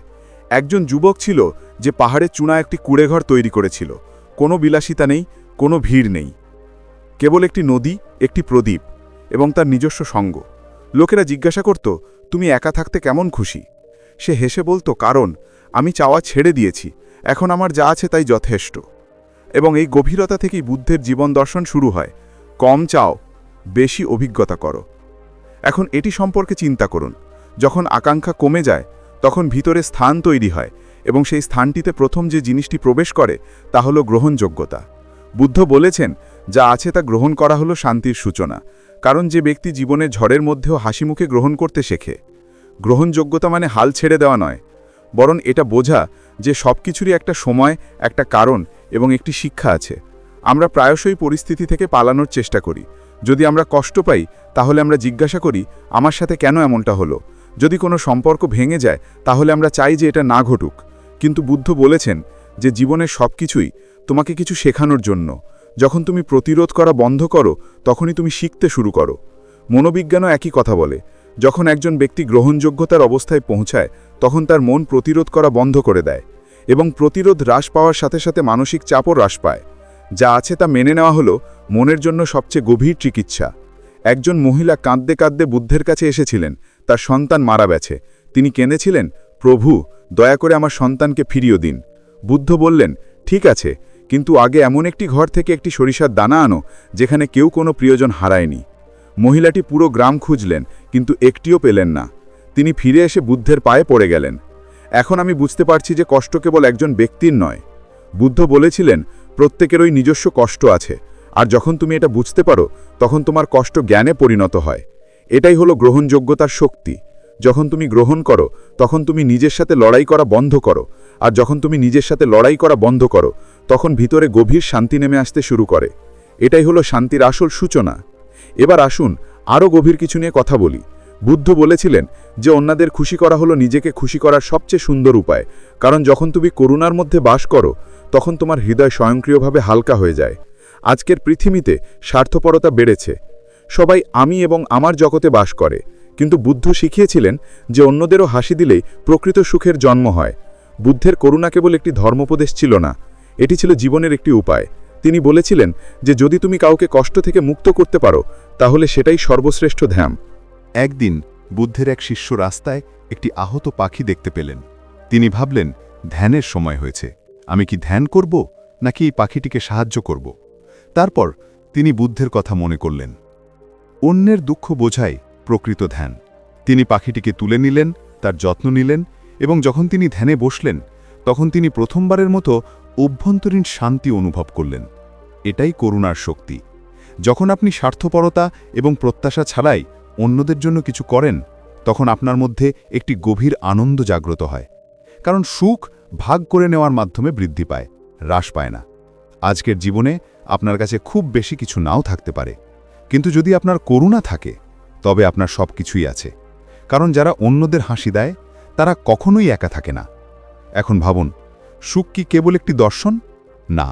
একজন যুবক ছিল যে পাহাড়ের চূড়ায় একটি কুঁড়েঘর তৈরি করেছিল। কোনো বিলাসিতা নেই, কোনো ভিড় নেই, কেবল একটি নদী, একটি প্রদীপ এবং তার নিজস্ব সঙ্গ। লোকেরা জিজ্ঞাসা করত, তুমি একা থাকতে কেমন খুশি? সে হেসে বলতো, কারণ আমি চাওয়া ছেড়ে দিয়েছি, এখন আমার যা আছে তাই যথেষ্ট। এবং এই গভীরতা থেকেই বুদ্ধের জীবন দর্শন শুরু হয়। কম চাও, বেশি অভিজ্ঞতা করো। এখন এটি সম্পর্কে চিন্তা করুন। যখন আকাঙ্ক্ষা কমে যায় তখন ভিতরে স্থান তৈরি হয়, এবং সেই স্থানটিতে প্রথম যে জিনিসটি প্রবেশ করে তা হলো গ্রহণযোগ্যতা। বুদ্ধ বলেছেন, যা আছে তা গ্রহণ করা হলো শান্তির সূচনা, কারণ যে ব্যক্তি জীবনের ঝড়ের মধ্যেও হাসিমুখে গ্রহণ করতে শেখে। গ্রহণযোগ্যতা মানে হাল ছেড়ে দেওয়া নয়, বরং এটা বোঝা যে সব কিছুরই একটা সময়, একটা কারণ এবং একটি শিক্ষা আছে। আমরা প্রায়শই পরিস্থিতি থেকে পালানোর চেষ্টা করি। যদি আমরা কষ্ট পাই তাহলে আমরা জিজ্ঞাসা করি, আমার সাথে কেন এমনটা হলো? যদি কোনো সম্পর্ক ভেঙে যায় তাহলে আমরা চাই যে এটা না ঘটুক। কিন্তু বুদ্ধ বলেছেন যে জীবনের সব কিছুই তোমাকে কিছু শেখানোর জন্য। যখন তুমি প্রতিরোধ করা বন্ধ করো তখনই তুমি শিখতে শুরু করো। মনোবিজ্ঞানও একই কথা বলে। যখন একজন ব্যক্তি গ্রহণযোগ্যতার অবস্থায় পৌঁছায় তখন তার মন প্রতিরোধ করা বন্ধ করে দেয়, এবং প্রতিরোধ হ্রাস পাওয়ার সাথে সাথে মানসিক চাপও হ্রাস পায়। যা আছে তা মেনে নেওয়া হলো মনের জন্য সবচেয়ে গভীর চিকিৎসা। একজন মহিলা কাঁদতে কাঁদতে বুদ্ধের কাছে এসেছিলেন। তার সন্তান মারা গেছে। তিনি কেঁদেছিলেন, প্রভু, দয়া করে আমার সন্তানকে ফিরিয়ে দিন। বুদ্ধ বললেন, ঠিক আছে, কিন্তু আগে এমন একটি ঘর থেকে একটি সরিষার দানা আনো যেখানে কেউ কোনো প্রিয়জন হারায়নি। মহিলাটি পুরো গ্রাম খুঁজলেন, কিন্তু একটিও পেলেন না। তিনি ফিরে এসে বুদ্ধের পায়ে পড়ে গেলেন। এখন আমি বুঝতে পারছি যে কষ্ট কেবল একজন ব্যক্তির নয়। বুদ্ধ বলেছিলেন, প্রত্যেকেরই নিজস্ব কষ্ট আছে, আর যখন তুমি এটা বুঝতে পারো তখন তোমার কষ্ট জ্ঞানে পরিণত হয়। এটাই হলো গ্রহণযোগ্যতার শক্তি। যখন তুমি গ্রহণ করো তখন তুমি নিজের সাথে লড়াই করা বন্ধ করো, আর যখন তুমি নিজের সাথে লড়াই করা বন্ধ করো তখন ভিতরে গভীর শান্তি নেমে আসতে শুরু করে। এটাই হলো শান্তির আসল সূচনা। এবার আসুন আরও গভীর কিছু নিয়ে কথা বলি। বুদ্ধ বলেছিলেন যে অন্যদের খুশি করা হলো নিজেকে খুশি করার সবচেয়ে সুন্দর উপায়, কারণ যখন তুমি করুণার মধ্যে বাস করো তখন তোমার হৃদয় স্বয়ংক্রিয়ভাবে হালকা হয়ে যায়। আজকের পৃথিবীতে স্বার্থপরতা বেড়েছে। সবাই আমি এবং আমার জগতে বাস করে, কিন্তু বুদ্ধ শিখিয়েছিলেন যে অন্যদেরও হাসি দিলেই প্রকৃত সুখের জন্ম হয়। বুদ্ধের করুণা কেবল একটি ধর্মোপদেশ ছিল না, এটি ছিল জীবনের একটি উপায়। তিনি বলেছিলেন যে যদি তুমি কাউকে কষ্ট থেকে মুক্ত করতে পারো তাহলে সেটাই সর্বশ্রেষ্ঠ ধ্যান। একদিন বুদ্ধের এক শিষ্য রাস্তায় একটি আহত পাখি দেখতে পেলেন। তিনি ভাবলেন, ধ্যানের সময় হয়েছে, আমি কি ধ্যান করব নাকি এই পাখিটিকে সাহায্য করব? তারপর তিনি বুদ্ধের কথা মনে করলেন। অন্যের দুঃখ বোঝাই প্রকৃত ধ্যান। তিনি পাখিটিকে তুলে নিলেন, তার যত্ন নিলেন, এবং যখন তিনি ধ্যানে বসলেন তখন তিনি প্রথমবারের মতো অভ্যন্তরীণ শান্তি অনুভব করলেন। এটাই করুণার শক্তি। যখন আপনি স্বার্থপরতা এবং প্রত্যাশা ছাড়াই অন্যদের জন্য কিছু করেন, তখন আপনার মধ্যে একটি গভীর আনন্দ জাগ্রত হয়। কারণ সুখ ভাগ করে নেওয়ার মাধ্যমে বৃদ্ধি পায়, হ্রাস পায় না। আজকের জীবনে আপনার কাছে খুব বেশি কিছু নাও থাকতে পারে, কিন্তু যদি আপনার করুণা থাকে তবে আপনার সব কিছুই আছে। কারণ যারা অন্যদের হাসি দেয় তারা কখনোই একা থাকে না। এখন ভাবুন, সুখ কি কেবল একটি দর্শন? না,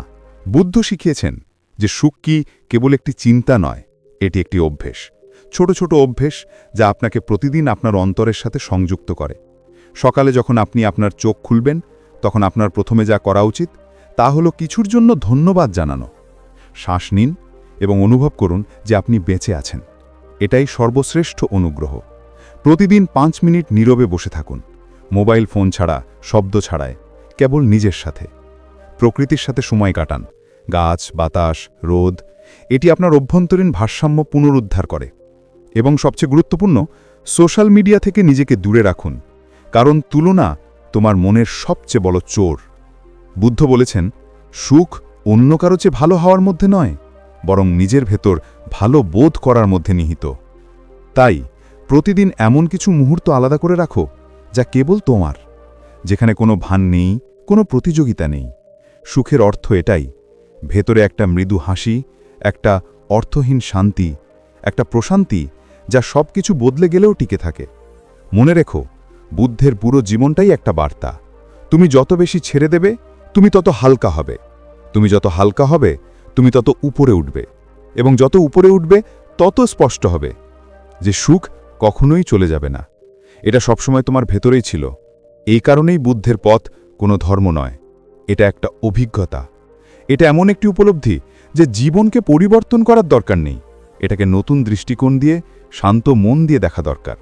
বুদ্ধ শিখিয়েছেন যে সুখ কি কেবল একটি চিন্তা নয়, এটি একটি অভ্যেস। ছোট ছোট অভ্যেস যা আপনাকে প্রতিদিন আপনার অন্তরের সাথে সংযুক্ত করে। সকালে যখন আপনি আপনার চোখ খুলবেন তখন আপনার প্রথমে যা করা উচিত তা হলো কিছুর জন্য ধন্যবাদ জানানো। শ্বাস নিন এবং অনুভব করুন যে আপনি বেঁচে আছেন। এটাই সর্বশ্রেষ্ঠ অনুগ্রহ। প্রতিদিন 5 মিনিট নীরবে বসে থাকুন, মোবাইল ফোন ছাড়া, শব্দ ছাড়ায়, কেবল নিজের সাথে। প্রকৃতির সাথে সময় কাটান, গাছ, বাতাস, রোদ। এটি আপনার অভ্যন্তরীণ ভারসাম্য পুনরুদ্ধার করে। এবং সবচেয়ে গুরুত্বপূর্ণ, সোশ্যাল মিডিয়া থেকে নিজেকে দূরে রাখুন, কারণ তুলনা তোমার মনের সবচেয়ে বড় চোর। বুদ্ধ বলেছেন, সুখ অন্য কারো চেয়ে ভালো হওয়ার মধ্যে নয়, বরং নিজের ভেতর ভালো বোধ করার মধ্যে নিহিত। তাই প্রতিদিন এমন কিছু মুহূর্ত আলাদা করে রাখো যা কেবল তোমার, যেখানে কোনো ভান নেই, কোনো প্রতিযোগিতা নেই। সুখের অর্থ এটাই, ভেতরে একটা মৃদু হাসি, একটা অর্থহীন শান্তি, একটা প্রশান্তি যা সব কিছু বদলে গেলেও টিকে থাকে। মনে রেখো, বুদ্ধের পুরো জীবনটাই একটা বার্তা। তুমি যত বেশি ছেড়ে দেবে তুমি তত হালকা হবে, তুমি যত হালকা হবে তুমি তত উপরে উঠবে, এবং যত উপরে উঠবে তত স্পষ্ট হবে যে সুখ কখনোই চলে যাবে না। এটা সবসময় তোমার ভেতরেই ছিল। এই কারণেই বুদ্ধের পথ কোনো ধর্ম নয়, এটা একটা অভিজ্ঞতা। এটা এমন একটি উপলব্ধি যে জীবনকে পরিবর্তন করার দরকার নেই, এটাকে নতুন দৃষ্টিকোণ দিয়ে, শান্ত মন দিয়ে দেখা দরকার।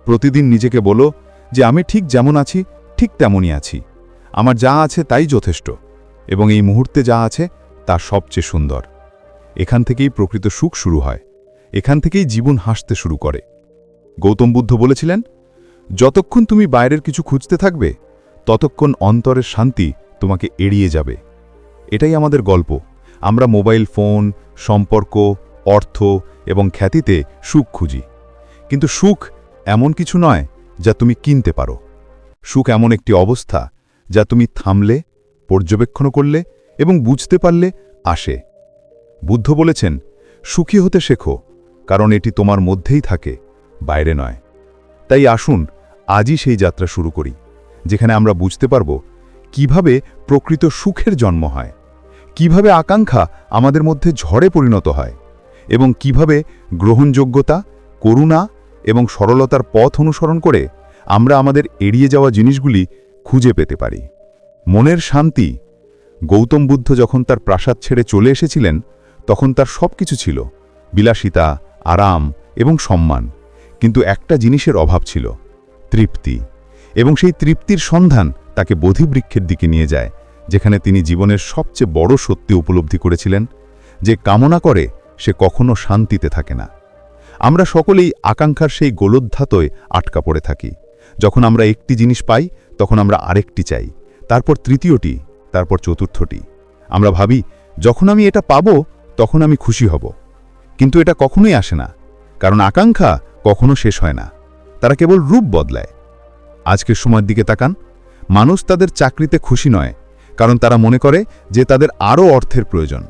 প্রতিদিন নিজেকে বলো যে আমি ঠিক যেমন আছি ঠিক তেমনই আছি, আমার যা আছে তাই যথেষ্ট, এবং এই মুহূর্তে যা আছে তা সবচেয়ে সুন্দর। এখান থেকেই প্রকৃত সুখ শুরু হয়, এখান থেকেই জীবন হাসতে শুরু করে। গৌতম বুদ্ধ বলেছিলেন, যতক্ষণ তুমি বাইরের কিছু খুঁজতে থাকবে ততক্ষণ অন্তরের শান্তি তোমাকে এড়িয়ে যাবে। এটাই আমাদের গল্প। আমরা মোবাইল ফোন, সম্পর্ক, অর্থ এবং খ্যাতিতে সুখ খুঁজি, কিন্তু সুখ এমন কিছু নয় যা তুমি কিনতে পারো। সুখ এমন একটি অবস্থা যা তুমি থামলে, পর্যবেক্ষণ করলে এবং বুঝতে পারলে আসে। বুদ্ধ বলেছেন, সুখী হতে শেখো, কারণ এটি তোমার মধ্যেই থাকে, বাইরে নয়। তাই আসুন আজই সেই যাত্রা শুরু করি, যেখানে আমরা বুঝতে পারব কিভাবে প্রকৃত সুখের জন্ম হয়, কিভাবে আকাঙ্ক্ষা আমাদের মধ্যে ঝড়ে পরিণত হয়, এবং কিভাবে গ্রহণযোগ্যতা, করুণা এবং সরলতার পথ অনুসরণ করে আমরা আমাদের এড়িয়ে যাওয়া জিনিসগুলি খুঁজে পেতে পারি। মনের শান্তি। গৌতম বুদ্ধ যখন তার প্রাসাদ ছেড়ে চলে এসেছিলেন তখন তার সব কিছু ছিল, বিলাসিতা, আরাম এবং সম্মান, কিন্তু একটা জিনিসের অভাব ছিল, তৃপ্তি। এবং সেই তৃপ্তির সন্ধান তাকে বোধিবৃক্ষের দিকে নিয়ে যায়, যেখানে তিনি জীবনের সবচেয়ে বড় সত্যি উপলব্ধি করেছিলেন, যে কামনা করে সে কখনো শান্তিতে থাকে না। আমরা সকলেই আকাঙ্ক্ষার সেই গোলধ্যাতয় আটকা পড়ে থাকি। যখন আমরা একটি জিনিস পাই তখন আমরা আরেকটি চাই, তারপর তৃতীয়টি, তারপর চতুর্থটি। আমরা ভাবি, যখন আমি এটা পাবো তখন আমি খুশি হব, কিন্তু এটা কখনোই আসে না, কারণ আকাঙ্ক্ষা কখনো শেষ হয় না, তারা কেবল রূপ বদলায়। আজকের সময়ের দিকে তাকান, মানুষ তাদের চাকরিতে খুশি নয়, কারণ তারা মনে করে যে তাদের আরও অর্থের প্রয়োজন।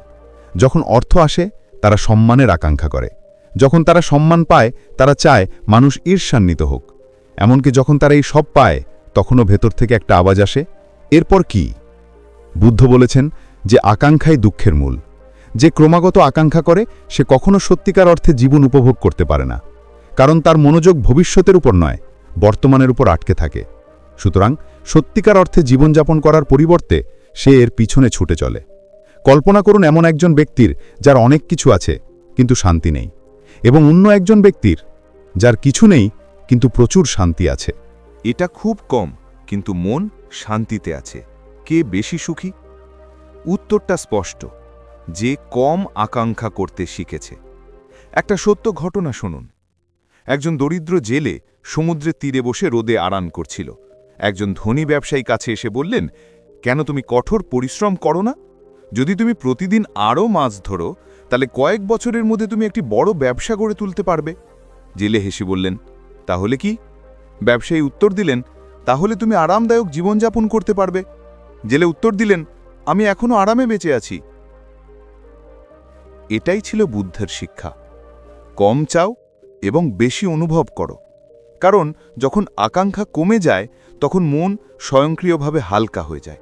যখন অর্থ আসে তারা সম্মানের আকাঙ্ক্ষা করে, যখন তারা সম্মান পায় তারা চায় মানুষ ঈর্ষান্বিত হোক। এমনকি যখন তারা এই সব পায় তখনও ভেতর থেকে একটা আওয়াজ আসে, এরপর কি? বুদ্ধ বলেছেন যে আকাঙ্ক্ষাই দুঃখের মূল। যে ক্রমাগত আকাঙ্ক্ষা করে সে কখনো সত্যিকার অর্থে জীবন উপভোগ করতে পারে না, কারণ তার মনোযোগ ভবিষ্যতের উপর নয়, বর্তমানের উপর আটকে থাকে। সুতরাং সত্যিকার অর্থে জীবনযাপন করার পরিবর্তে সে এর পিছনে ছুটে চলে। কল্পনা করুন এমন একজন ব্যক্তির যার অনেক কিছু আছে কিন্তু শান্তি নেই, এবং অন্য একজন ব্যক্তির যার কিছু নেই কিন্তু প্রচুর শান্তি আছে। এটা খুব কম, কিন্তু মন শান্তিতে আছে। কে বেশি সুখী? উত্তরটা স্পষ্ট, যে কম আকাঙ্ক্ষা করতে শিখেছে। একটা সত্য ঘটনা শুনুন। একজন দরিদ্র জেলে সমুদ্রের তীরে বসে রোদে আরাম করছিল। একজন ধনী ব্যবসায়ী কাছে এসে বললেন, কেন তুমি কঠোর পরিশ্রম করো না? যদি তুমি প্রতিদিন আরও মাছ ধরো তাহলে কয়েক বছরের মধ্যে তুমি একটি বড় ব্যবসা গড়ে তুলতে পারবে। জেলে হেসে বললেন, তাহলে কি? ব্যবসায়ী উত্তর দিলেন, তাহলে তুমি আরামদায়ক জীবনযাপন করতে পারবে। জেলে উত্তর দিলেন, আমি এখনো আরামে বেঁচে আছি। এটাই ছিল বুদ্ধের শিক্ষা। কম চাও এবং বেশি অনুভব করো। কারণ যখন আকাঙ্ক্ষা কমে যায় তখন মন স্বয়ংক্রিয়ভাবে হালকা হয়ে যায়।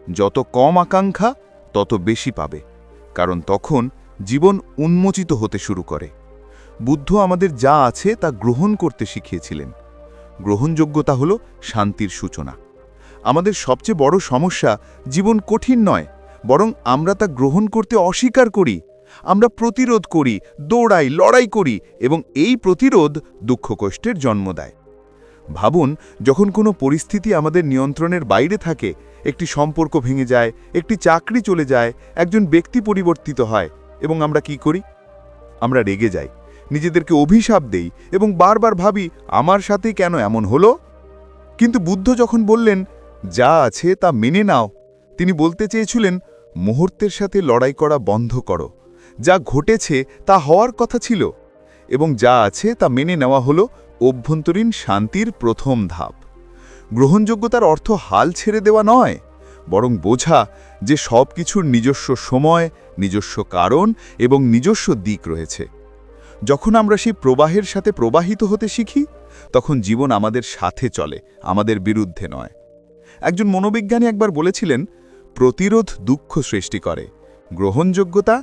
যত কম আকাঙ্ক্ষা তত বেশি পাবে, কারণ তখন জীবন উন্মোচিত হতে শুরু করে। বুদ্ধ আমাদের যা আছে তা গ্রহণ করতে শিখিয়েছিলেন। গ্রহণযোগ্যতা হল শান্তির সূচনা। আমাদের সবচেয়ে বড় সমস্যা জীবন কঠিন নয়, বরং আমরা তা গ্রহণ করতে অস্বীকার করি। আমরা প্রতিরোধ করি, দৌড়াই, লড়াই করি, এবং এই প্রতিরোধ দুঃখ কষ্টের জন্ম দেয়। ভাবুন, যখন কোনো পরিস্থিতি আমাদের নিয়ন্ত্রণের বাইরে থাকে, একটি সম্পর্ক ভেঙে যায়, একটি চাকরি চলে যায়, একজন ব্যক্তি পরিবর্তিত হয়, এবং আমরা কি করি? আমরা রেগে যাই, নিজেদেরকে অভিশাপ দেই এবং বারবার ভাবি আমার সাথে কেন এমন হলো। কিন্তু বুদ্ধ যখন বললেন যা আছে তা মেনে নাও, তিনি বলতে চেয়েছিলেন মুহূর্তের সাথে লড়াই করা বন্ধ করো। যা ঘটেছে তা হওয়ার কথা ছিল, এবং যা আছে তা মেনে নেওয়া হলো অভ্যন্তরীণ শান্তির প্রথম ধাপ। গ্রহণযোগ্যতার অর্থ হাল ছেড়ে দেওয়া নয়, বরং বোঝা যে সব কিছুর নিজস্ব সময়, নিজস্ব কারণ এবং নিজস্ব দিক রয়েছে। যখন আমরা সেই প্রবাহের সাথে প্রবাহিত হতে শিখি, তখন জীবন আমাদের সাথে চলে, আমাদের বিরুদ্ধে নয়। একজন মনোবিজ্ঞানী একবার বলেছিলেন, প্রতিরোধ দুঃখ সৃষ্টি করে, গ্রহণযোগ্যতা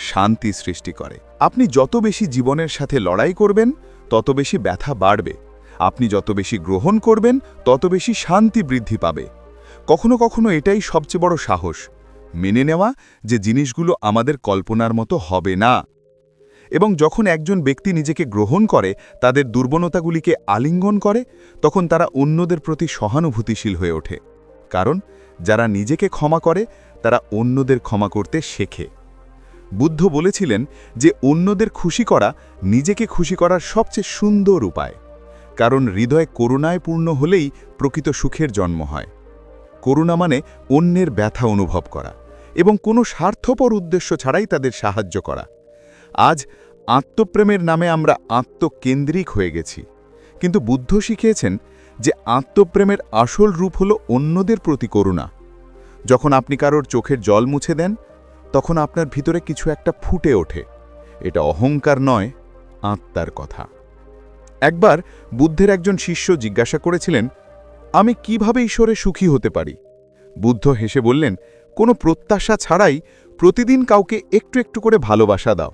শান্তি সৃষ্টি করে। আপনি যত বেশি জীবনের সাথে লড়াই করবেন তত বেশি ব্যথা বাড়বে। আপনি যত বেশি গ্রহণ করবেন তত বেশি শান্তি বৃদ্ধি পাবে। কখনো কখনো এটাই সবচেয়ে বড় সাহস, মেনে নেওয়া যে জিনিসগুলো আমাদের কল্পনার মতো হবে না। এবং যখন একজন ব্যক্তি নিজেকে গ্রহণ করে, তাদের দুর্বলতাগুলিকে আলিঙ্গন করে, তখন তারা অন্যদের প্রতি সহানুভূতিশীল হয়ে ওঠে। কারণ যারা নিজেকে ক্ষমা করে তারা অন্যদের ক্ষমা করতে শেখে। বুদ্ধ বলেছিলেন যে অন্যদের খুশি করা নিজেকে খুশি করার সবচেয়ে সুন্দর উপায়, কারণ হৃদয় করুণায় পূর্ণ হলেই প্রকৃত সুখের জন্ম হয়। করুণা মানে অন্যের ব্যথা অনুভব করা এবং কোনো স্বার্থপর উদ্দেশ্য ছাড়াই তাদের সাহায্য করা। আজ আত্মপ্রেমের নামে আমরা আত্মকেন্দ্রিক হয়ে গেছি, কিন্তু বুদ্ধ শিখিয়েছেন যে আত্মপ্রেমের আসল রূপ হল অন্যদের প্রতি করুণা। যখন আপনি কারোর চোখের জল মুছে দেন, তখন আপনার ভিতরে কিছু একটা ফুটে ওঠে। এটা অহংকার নয়, আত্মার কথা। একবার বুদ্ধের একজন শিষ্য জিজ্ঞাসা করেছিলেন, আমি কিভাবে ঈশ্বরে সুখী হতে পারি? বুদ্ধ হেসে বললেন, কোনো প্রত্যাশা ছাড়াই প্রতিদিন কাউকে একটু একটু করে ভালোবাসা দাও,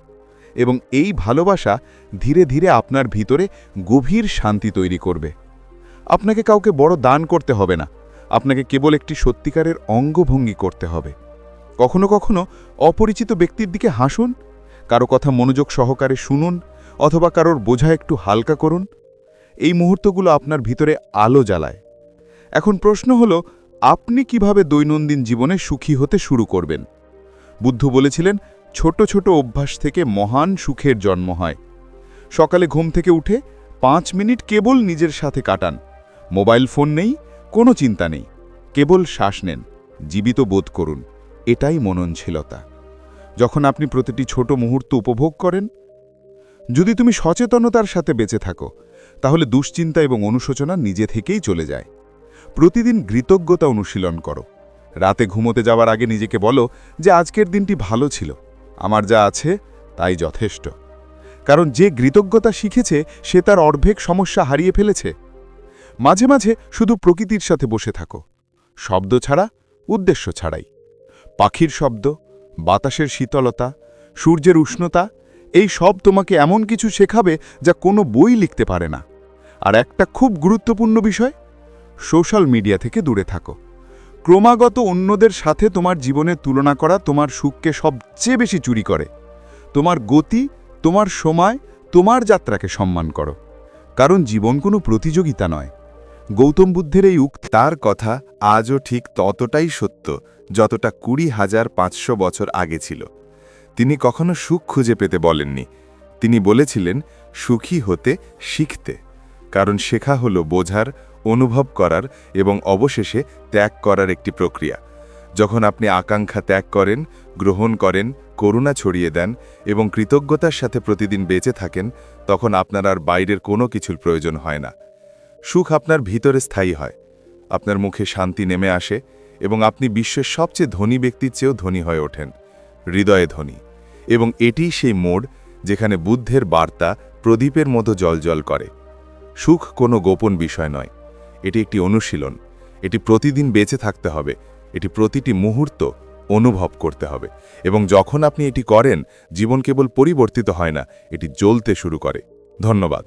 এবং এই ভালোবাসা ধীরে ধীরে আপনার ভিতরে গভীর শান্তি তৈরি করবে। আপনাকে কাউকে বড় দান করতে হবে না, আপনাকে কেবল একটি সত্যিকারের অঙ্গভঙ্গি করতে হবে। কখনো কখনো অপরিচিত ব্যক্তির দিকে হাসুন, কারো কথা মনোযোগ সহকারে শুনুন, অথবা কারোর বোঝা একটু হালকা করুন। এই মুহূর্তগুলো আপনার ভিতরে আলো জ্বালায়। এখন প্রশ্ন হলো, আপনি কিভাবে দৈনন্দিন জীবনে সুখী হতে শুরু করবেন? বুদ্ধ বলেছিলেন, ছোট ছোট অভ্যাস থেকে মহান সুখের জন্ম হয়। সকালে ঘুম থেকে উঠে 5 মিনিট কেবল নিজের সাথে কাটান। মোবাইল ফোন নেই, কোনো চিন্তা নেই, কেবল শ্বাস নেন, জীবিত বোধ করুন। এটাই মননশীলতা। যখন আপনি প্রতিটি ছোট মুহূর্ত উপভোগ করেন, যদি তুমি সচেতনতার সাথে বেঁচে থাকো, তাহলে দুশ্চিন্তা এবং অনুশোচনা নিজে থেকেই চলে যায়। প্রতিদিন কৃতজ্ঞতা অনুশীলন করো। রাতে ঘুমোতে যাওয়ার আগে নিজেকে বলো যে আজকের দিনটি ভালো ছিল, আমার যা আছে তাই যথেষ্ট। কারণ যে কৃতজ্ঞতা শিখেছে সে তার অর্ধেক সমস্যা হারিয়ে ফেলেছে। মাঝে মাঝে শুধু প্রকৃতির সাথে বসে থাকো, শব্দ ছাড়া, উদ্দেশ্য ছাড়াই। পাখির শব্দ, বাতাসের শীতলতা, সূর্যের উষ্ণতা, এই সব তোমাকে এমন কিছু শেখাবে যা কোনো বই লিখতে পারে না। আর একটা খুব গুরুত্বপূর্ণ বিষয়, সোশ্যাল মিডিয়া থেকে দূরে থাকো। ক্রমাগত অন্যদের সাথে তোমার জীবনের তুলনা করা তোমার সুখকে সবচেয়ে বেশি চুরি করে। তোমার গতি, তোমার সময়, তোমার যাত্রাকে সম্মান করো, কারণ জীবন কোনো প্রতিযোগিতা নয়। গৌতম বুদ্ধের এই উক্তি তার কথা আজও ঠিক ততটাই সত্য যতটা 20,500 বছর আগে ছিল। তিনি কখনো সুখ খুঁজে পেতে বলেননি, তিনি বলেছিলেন সুখী হতে শিখতে, কারণ শেখা হলো বোঝার, অনুভব করার এবং অবশেষে ত্যাগ করার একটি প্রক্রিয়া। যখন আপনি আকাঙ্ক্ষা ত্যাগ করেন, গ্রহণ করেন, করুণা ছড়িয়ে দেন এবং কৃতজ্ঞতার সাথে প্রতিদিন বেঁচে থাকেন, তখন আপনার আর বাইরের কোনো কিছুর প্রয়োজন হয় না। সুখ আপনার ভিতরে স্থায়ী হয়, আপনার মুখে শান্তি নেমে আসে এবং আপনি বিশ্বের সবচেয়ে ধনী ব্যক্তির চেয়েও ধনী হয়ে ওঠেন, হৃদয়ে ধনী। এবং এটিই সেই মোড় যেখানে বুদ্ধের বার্তা প্রদীপের মতো জ্বলজ্বল করে। সুখ কোনো গোপন বিষয় নয়, এটি একটি অনুশীলন। এটি প্রতিদিন বেঁচে থাকতে হবে, এটি প্রতিটি মুহূর্ত অনুভব করতে হবে। এবং যখন আপনি এটি করেন, জীবন কেবল পরিবর্তিত হয় না, এটি জ্বলতে শুরু করে। ধন্যবাদ।